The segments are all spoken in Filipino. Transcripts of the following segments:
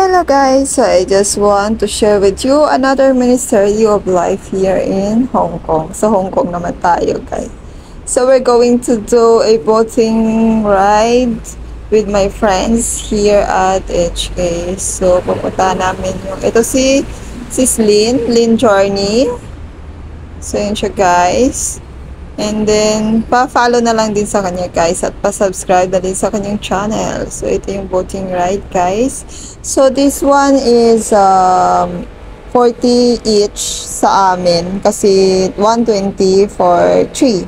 Hello guys, so I just want to share with you another Ministry of Life here in Hong Kong. So Hong Kong naman tayo guys. So we're going to do a boating ride with my friends here at HK. So pupunta namin yung, ito si Sis Lynn Journey. So yun siya guys. And then, pa-follow na lang din sa kanya guys at pa-subscribe na din sa kanyang channel. So, ito yung boating ride guys. So, this one is 40 each sa amin kasi 120 for 3.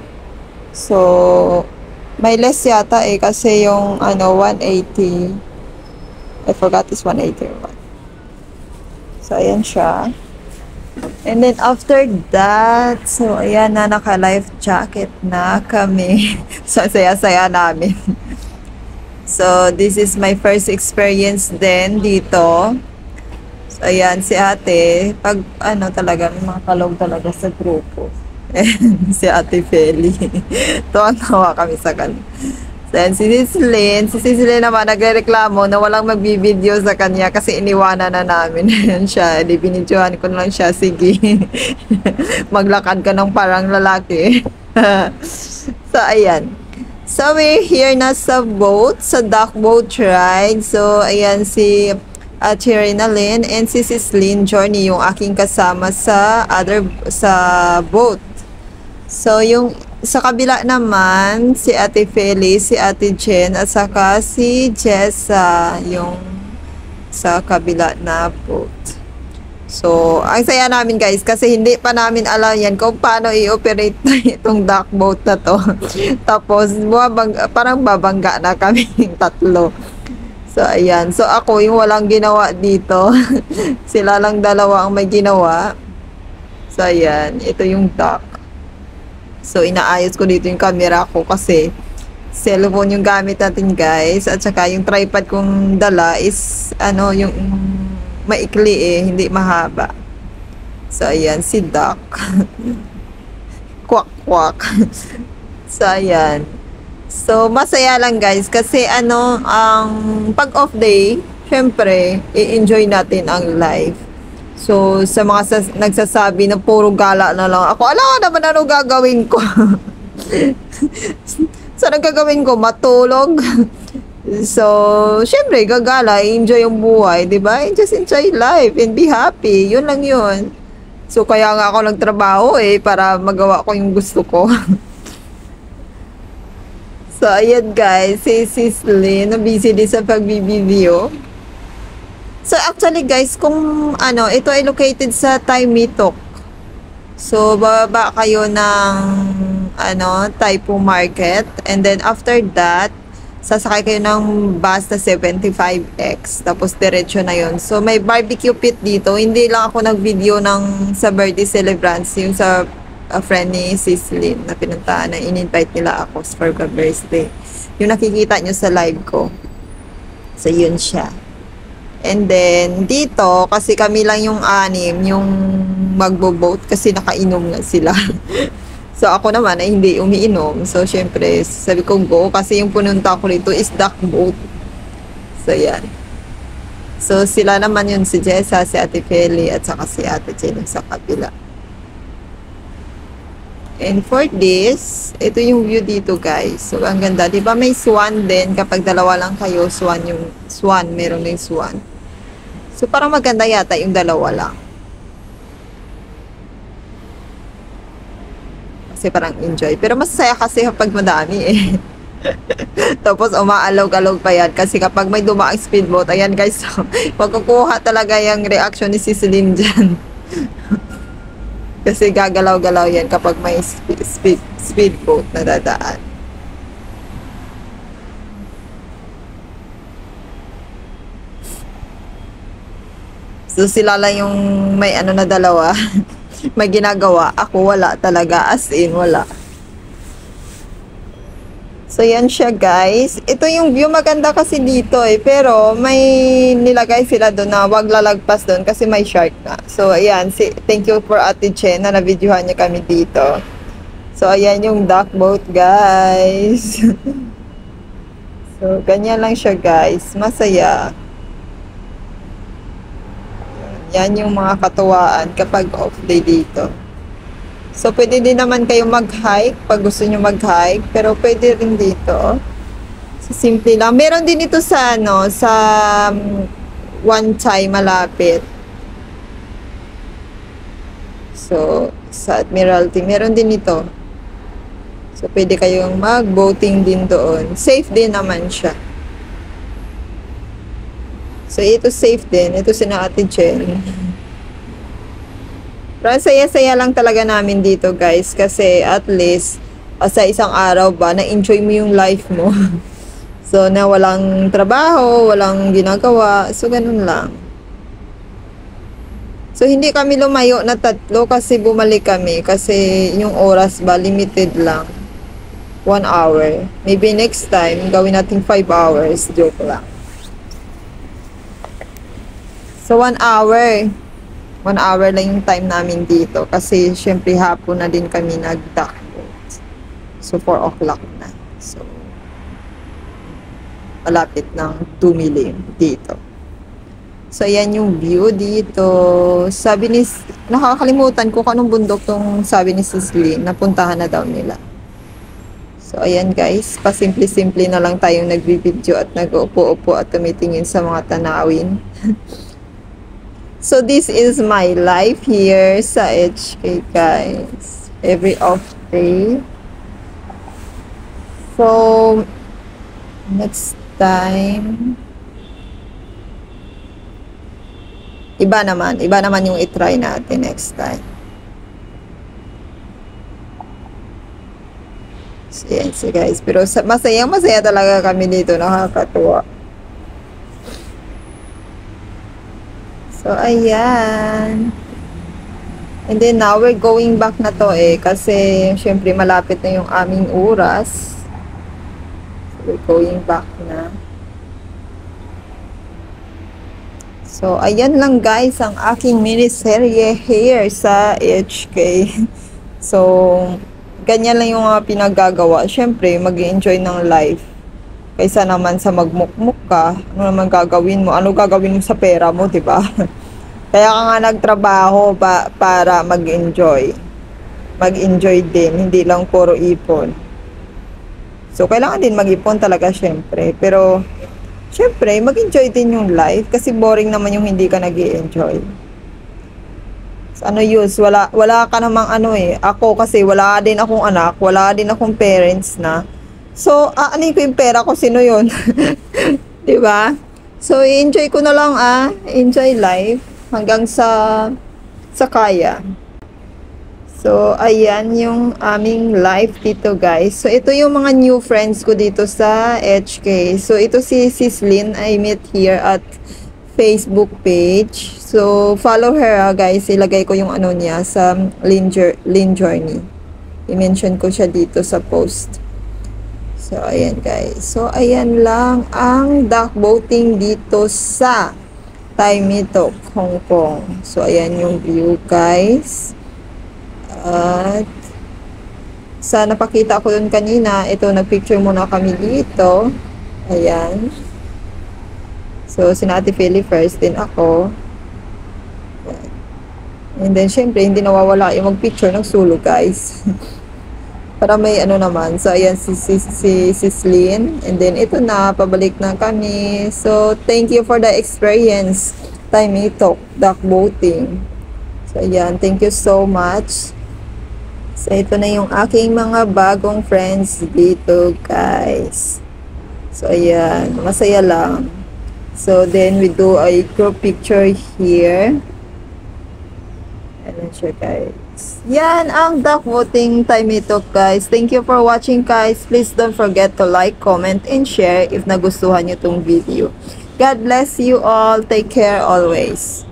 So, may less yata kasi yung 180. I forgot this 181. So, ayan siya. And then after that, so ayan na, naka-life jacket na kami. So saya-saya namin. So this is my first experience din dito. So ayan si ate, pag talaga, may mga kalog talaga sa grupo. Si ate Feli. Tuwang-tawa kami sa kanya. Then, si Sis Lynn naman nagrereklamo na walang magbibideo sa kanya kasi iniwanan na namin siya. Di binidyohan ko lang siya, sige. Maglakad ka ng parang lalaki. So, ayan. So, we're here na sa boat, sa dock boat ride. So, ayan si Cherina Lynn and si Sis Lynn Journey, yung aking kasama sa boat. So, yung sa kabila naman, si Ate Feli, si Ate Jen, at saka si Jessa, yung sa kabila na boat. So, ang saya namin guys, kasi hindi pa namin alam yan kung paano i-operate itong dock boat na to. Tapos, parang babangga na kami tatlo. So, ayan. So, ako yung walang ginawa dito. Sila lang dalawa ang may ginawa. So, ayan. Ito yung dock. So, inaayos ko dito yung camera ko kasi cellphone yung gamit natin guys. At saka yung tripod kong dala is yung maikli hindi mahaba. So, ayan, si Doc. Kwak-kwak. So, ayan. So, masaya lang guys kasi ang pag off day, syempre, i-enjoy natin ang life. So, sa mga nagsasabi na puro gala na lang, ako, alam naman ano gagawin ko. So, nagagawin ko, matulog. So, syempre, gagala, enjoy yung buhay, di ba? Just enjoy life and be happy. Yun lang yun. So, kaya nga ako nagtrabaho para magawa ko yung gusto ko. So, ayan guys, si Sis Lynn, busy din sa pagbibideo. So, actually guys, kung ito ay located sa Tai Mi Tok. So, bababa kayo ng, Taipu Market. And then, after that, sasakay kayo ng bus na 75X. Tapos, diretso na yon. So, may barbecue pit dito. Hindi lang ako nag-video sa birthday celebrants. Yung sa friend ni Sis Lynn na pinuntahan na in-invite nila ako for the birthday. Yung nakikita nyo sa live ko. So, yun siya. And then, dito, kasi kami lang yung 6, yung magbo-boat kasi nakainom na sila. So, ako naman ay hindi umiinom. So, syempre, sabi ko go kasi yung pununta ko rito is dock boat. So, yan. So, sila naman yun, si Jessa, si Ate Feli, at saka si Ate Jen sa kabila. And for this, ito yung view dito guys. So, ang ganda. Diba may swan din? Kapag dalawa lang kayo, meron yung swan. So, parang maganda yata yung dalawa lang. Kasi parang enjoy. Pero masaya kasi kapag madami Tapos, umaalog-alog pa yan. Kasi kapag may dumaang speedboat, ayan guys, magkukuha talaga yung reaction ni Sis Lynn dyan. Kasi gagalaw-galaw yan kapag may speedboat na dadaan. So, sila lang yung may na dalawa. May ginagawa. Ako wala talaga. As in, wala. So, yan siya guys. Ito yung view. Maganda kasi dito Pero, may nilagay sila doon na wag lalagpas doon kasi may shark na. So, ayan. Thank you for Ate Chen na na-videohan niya kami dito. So, ayan yung dock boat guys. So, ganyan lang siya guys. Masaya. Yan yung mga katuwaan kapag off day dito. So, pwede din naman kayo mag-hike pag gusto nyo mag-hike. Pero pwede rin dito. So, simple lang. Meron din ito sa, ano, sa Wan Chai malapit. So, sa Admiralty, meron din ito. So, pwede kayong mag-boating din doon. Safe din naman siya. So, ito safe din. Ito si na Ate Jen. Pero saya-saya lang talaga namin dito, guys. Kasi at least, sa isang araw ba, na-enjoy mo yung life mo. So, na walang trabaho, walang ginagawa. So, ganun lang. So, hindi kami lumayo na 3 kasi bumalik kami. Kasi yung oras ba, limited lang. 1 hour. Maybe next time, gawin natin 5 hours. Joke lang. So, 1 hour. 1 hour lang yung time namin dito. Kasi, syempre, hapon na din kami nag-dock boat. So, 4 o'clock na. So, malapit ng tumilim dito. So, ayan yung view dito. Sabi ni, nakakalimutan ko kung anong bundok tong sabi ni Sisley, napuntahan na daw nila. So, ayan guys, pasimple-simple na lang tayong nagbibideo at nag-upo-upo at tumitingin sa mga tanawin. So, this is my life here sa HK guys. Every off day. So, next time, iba naman yung i-try natin next time. So, yan si guys. Pero masaya talaga kami dito. Nakakatuwa. So, ayan. And then, now we're going back na to kasi, syempre, malapit na yung aming oras. So, we're going back na. So, ayan lang guys, ang aking miniserye here sa HK. So, ganyan lang yung mga pinaggagawa. Syempre, mag-enjoy ng life. Kaysa naman sa magmukmuk ka, ano naman gagawin mo? Ano gagawin mo sa pera mo, diba? Kaya ka nga nagtrabaho para mag-enjoy. Mag-enjoy din, hindi lang puro ipon. So, kailangan din mag-ipon talaga, syempre. Pero, syempre, mag-enjoy din yung life kasi boring naman yung hindi ka nag-i-enjoy. So, ano use? Wala ka namang Ako kasi wala din akong anak, wala din akong parents na. So, aanin ko yung pera ko, sino yun? Diba? So, enjoy ko na lang enjoy life hanggang sa kaya. So, ayan yung aming life dito guys. So, ito yung mga new friends ko dito sa HK. So, ito si Sislyn, I met here at Facebook page. So, follow her guys. Ilagay ko yung niya sa Lynn Journey. I-mention ko siya dito sa post. So, ayan guys. So, ayan lang ang dock boating dito sa Tai Mi Tok, Hong Kong. So, ayan yung view guys. At sa napakita ko dun kanina, ito, nagpicture muna kami dito. Ayan. So, si Ate Philly first, din ako. Ayan. And then, syempre, hindi nawawala yung mag-picture ng sulo, guys. Para may naman. So, ayan si Sislyn. And then, ito na, pabalik na kami. So, thank you for the experience. Tai Mi Tok, dock boating. So, ayan, thank you so much. So, ito na yung aking mga bagong friends dito, guys. So, ayan. Masaya lang. So, then we do a group picture here. Ayan siya, guys. Yan ang dock boating Tai Mi Tok, guys. Thank you for watching, guys. Please don't forget to like, comment, and share if nagustuhan nyo tong video. God bless you all. Take care always.